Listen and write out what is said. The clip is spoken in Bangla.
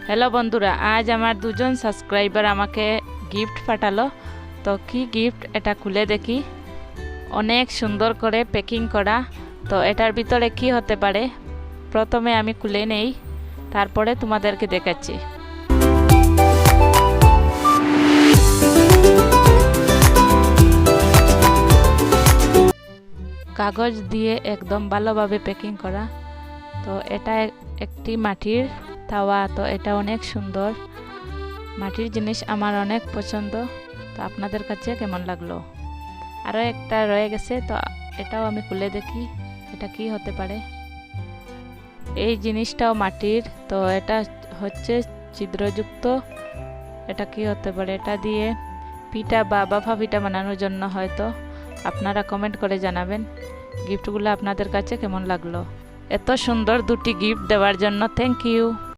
হ্যালো বন্ধুরা, আজ আমার দুজন সাবস্ক্রাইবার আমাকে গিফট পাঠালো। তো কি গিফট এটা খুলে দেখি। অনেক সুন্দর করে প্যাকিং করা। তো এটার ভিতরে কি হতে পারে প্রথমে আমি খুলে নেই, তারপরে তোমাদেরকে দেখাচ্ছি। কাগজ দিয়ে একদম ভালোভাবে প্যাকিং করা। তো এটা একটি মাটির তাওয়া। তো এটা অনেক সুন্দর, মাটির জিনিস আমার অনেক পছন্দ। তো আপনাদের কাছে কেমন লাগলো? আরও একটা রয়ে গেছে, তো এটাও আমি খুলে দেখি এটা কি হতে পারে। এই জিনিসটাও মাটির, তো এটা হচ্ছে ছিদ্রযুক্ত। এটা কি হতে পারে? এটা দিয়ে পিঠা বা বাফা পিঠা বানানোর জন্য হয়তো। আপনারা কমেন্ট করে জানাবেন গিফটগুলো আপনাদের কাছে কেমন লাগলো। এত সুন্দর দুটি গিফট দেওয়ার জন্য থ্যাংক ইউ।